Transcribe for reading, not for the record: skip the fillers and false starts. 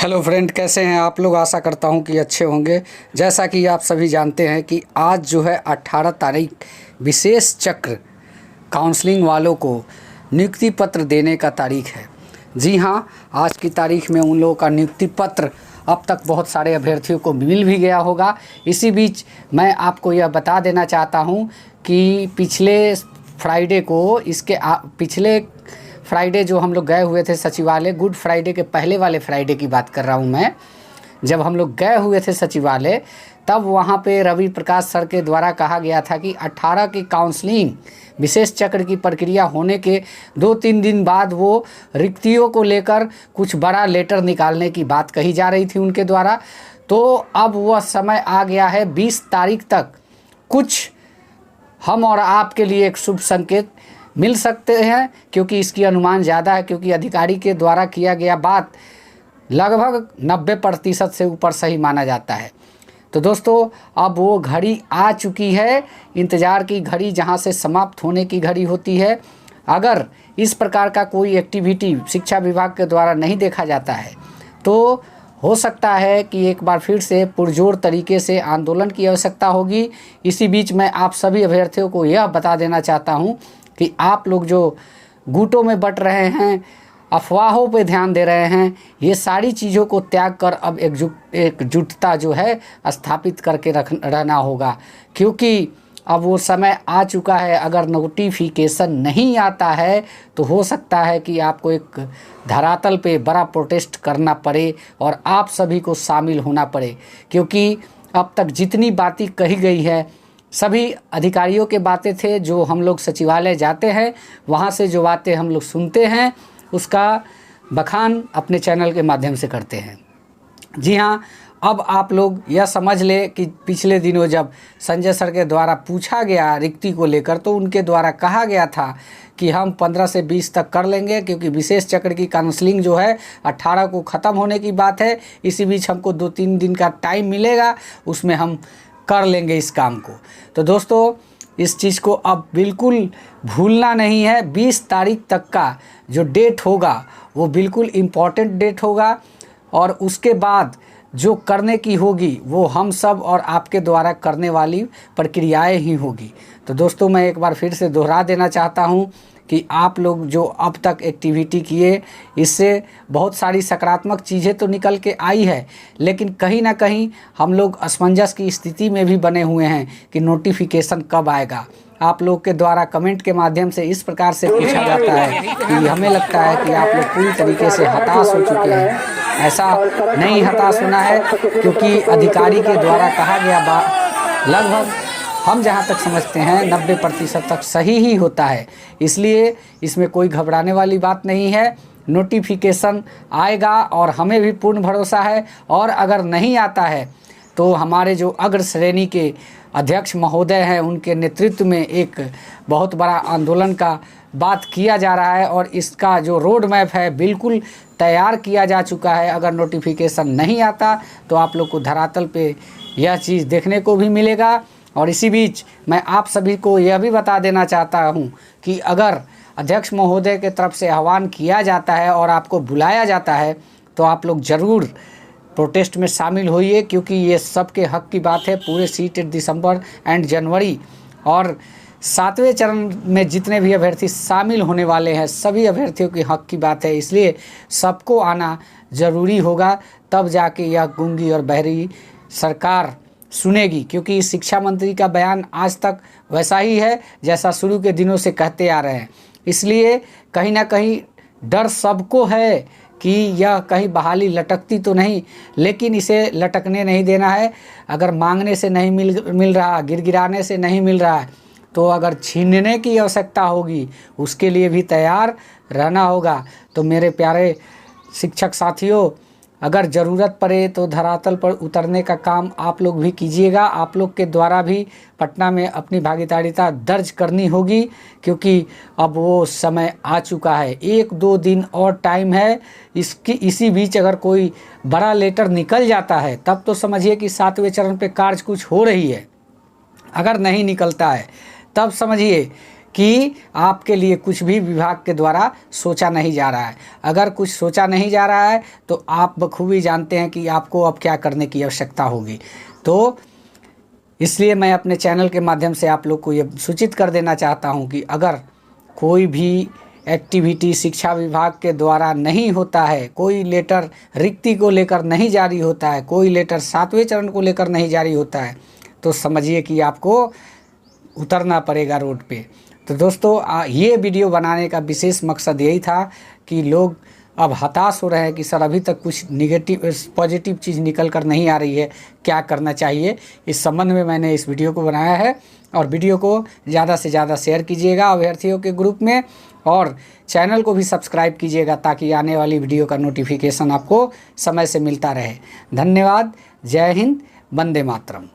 Hello friend, कैसे हैं आप लोग। आशा करता हूं कि अच्छे होंगे। जैसा कि आप सभी जानते हैं कि आज जो है 18 तारीख विशेष चक्र काउंसलिंग वालों को नियुक्ति पत्र देने का तारीख है। जी हां, आज की तारीख में उन लोगों का नियुक्ति पत्र अब तक बहुत सारे अभ्यर्थियों को मिल भी गया होगा। इसी बीच मैं आपको यह बता देना चाहता हूं कि पिछले फ्राइडे को पिछले फ्राइडे जो हम लोग गए हुए थे सचिवालय, गुड फ्राइडे के पहले वाले फ्राइडे की बात कर रहा हूं मैं, जब हम लोग गए हुए थे सचिवालय, तब वहां पे रवि प्रकाश सर के द्वारा कहा गया था कि 18 की काउंसलिंग विशेष चक्र की प्रक्रिया होने के 2-3 दिन बाद वो रिक्तियों को लेकर कुछ बड़ा लेटर निकालने की बात कही जा रही थी उनके द्वारा। तो अब वह समय आ गया है 20 तारीख तक कुछ हम और आपके लिए एक शुभ संकेत मिल सकते हैं, क्योंकि इसकी अनुमान ज़्यादा है, क्योंकि अधिकारी के द्वारा किया गया बात लगभग 90% से ऊपर सही माना जाता है। तो दोस्तों, अब वो घड़ी आ चुकी है, इंतज़ार की घड़ी जहां से समाप्त होने की घड़ी होती है। अगर इस प्रकार का कोई एक्टिविटी शिक्षा विभाग के द्वारा नहीं देखा जाता है तो हो सकता है कि एक बार फिर से पुरजोर तरीके से आंदोलन की आवश्यकता होगी। इसी बीच मैं आप सभी अभ्यर्थियों को यह बता देना चाहता हूं कि आप लोग जो गुटों में बट रहे हैं, अफवाहों पे ध्यान दे रहे हैं, ये सारी चीज़ों को त्याग कर अब एकजुटता जो है स्थापित करके रहना होगा, क्योंकि अब वो समय आ चुका है। अगर नोटिफिकेशन नहीं आता है तो हो सकता है कि आपको एक धरातल पे बड़ा प्रोटेस्ट करना पड़े और आप सभी को शामिल होना पड़े, क्योंकि अब तक जितनी बातें कही गई है सभी अधिकारियों के बातें थे। जो हम लोग सचिवालय जाते हैं वहाँ से जो बातें हम लोग सुनते हैं उसका बखान अपने चैनल के माध्यम से करते हैं। जी हाँ, अब आप लोग यह समझ ले कि पिछले दिनों जब संजय सर के द्वारा पूछा गया रिक्ति को लेकर, तो उनके द्वारा कहा गया था कि हम 15 से 20 तक कर लेंगे, क्योंकि विशेष चक्र की काउंसलिंग जो है 18 को ख़त्म होने की बात है। इसी बीच हमको 2-3 दिन का टाइम मिलेगा, उसमें हम कर लेंगे इस काम को। तो दोस्तों, इस चीज़ को अब बिल्कुल भूलना नहीं है। 20 तारीख तक का जो डेट होगा वो बिल्कुल इम्पॉर्टेंट डेट होगा, और उसके बाद जो करने की होगी वो हम सब और आपके द्वारा करने वाली प्रक्रियाएं ही होगी। तो दोस्तों, मैं एक बार फिर से दोहरा देना चाहता हूं कि आप लोग जो अब तक एक्टिविटी किए, इससे बहुत सारी सकारात्मक चीज़ें तो निकल के आई है, लेकिन कहीं ना कहीं हम लोग असमंजस की स्थिति में भी बने हुए हैं कि नोटिफिकेशन कब आएगा। आप लोग के द्वारा कमेंट के माध्यम से इस प्रकार से पूछा जाता है कि हमें लगता है कि आप लोग पूरी तरीके से हताश हो चुके हैं। ऐसा नहीं हताश होना है, क्योंकि अधिकारी के द्वारा कहा गया बात लगभग हम जहाँ तक समझते हैं 90% तक सही ही होता है। इसलिए इसमें कोई घबराने वाली बात नहीं है। नोटिफिकेशन आएगा और हमें भी पूर्ण भरोसा है, और अगर नहीं आता है तो हमारे जो अग्र श्रेणी के अध्यक्ष महोदय हैं उनके नेतृत्व में एक बहुत बड़ा आंदोलन का बात किया जा रहा है, और इसका जो रोड मैप है बिल्कुल तैयार किया जा चुका है। अगर नोटिफिकेशन नहीं आता तो आप लोग को धरातल पे यह चीज़ देखने को भी मिलेगा। और इसी बीच मैं आप सभी को यह भी बता देना चाहता हूं कि अगर अध्यक्ष महोदय के तरफ से आह्वान किया जाता है और आपको बुलाया जाता है तो आप लोग ज़रूर प्रोटेस्ट में शामिल होइए, क्योंकि ये सबके हक की बात है। पूरे सीट दिसंबर एंड जनवरी और 7वें चरण में जितने भी अभ्यर्थी शामिल होने वाले हैं सभी अभ्यर्थियों के हक की बात है, इसलिए सबको आना ज़रूरी होगा। तब जाके यह गूंगी और बहरी सरकार सुनेगी, क्योंकि शिक्षा मंत्री का बयान आज तक वैसा ही है जैसा शुरू के दिनों से कहते आ रहे हैं। इसलिए कहीं ना कहीं डर सबको है कि यह कहीं बहाली लटकती तो नहीं, लेकिन इसे लटकने नहीं देना है। अगर मांगने से नहीं मिल रहा, गिड़गिड़ाने से नहीं मिल रहा है, तो अगर छीनने की आवश्यकता होगी उसके लिए भी तैयार रहना होगा। तो मेरे प्यारे शिक्षक साथियों, अगर ज़रूरत पड़े तो धरातल पर उतरने का काम आप लोग भी कीजिएगा। आप लोग के द्वारा भी पटना में अपनी भागीदारिता दर्ज करनी होगी, क्योंकि अब वो समय आ चुका है। 1-2 दिन और टाइम है। इसी बीच अगर कोई बड़ा लेटर निकल जाता है तब तो समझिए कि 7वें चरण पे कार्य कुछ हो रही है। अगर नहीं निकलता है तब समझिए कि आपके लिए कुछ भी विभाग के द्वारा सोचा नहीं जा रहा है। अगर कुछ सोचा नहीं जा रहा है तो आप बखूबी जानते हैं कि आपको अब क्या करने की आवश्यकता होगी। तो इसलिए मैं अपने चैनल के माध्यम से आप लोग को ये सूचित कर देना चाहता हूँ कि अगर कोई भी एक्टिविटी शिक्षा विभाग के द्वारा नहीं होता है, कोई लेटर रिक्ति को लेकर नहीं जारी होता है, कोई लेटर 7वें चरण को लेकर नहीं जारी होता है, तो समझिए कि आपको उतरना पड़ेगा रोड पे। तो दोस्तों ये वीडियो बनाने का विशेष मकसद यही था कि लोग अब हताश हो रहे हैं कि सर अभी तक कुछ पॉजिटिव चीज़ निकल कर नहीं आ रही है, क्या करना चाहिए। इस संबंध में मैंने इस वीडियो को बनाया है और वीडियो को ज़्यादा से ज़्यादा शेयर कीजिएगा अभ्यर्थियों के ग्रुप में और चैनल को भी सब्सक्राइब कीजिएगा ताकि आने वाली वीडियो का नोटिफिकेशन आपको समय से मिलता रहे। धन्यवाद। जय हिंद। वंदे मातरम।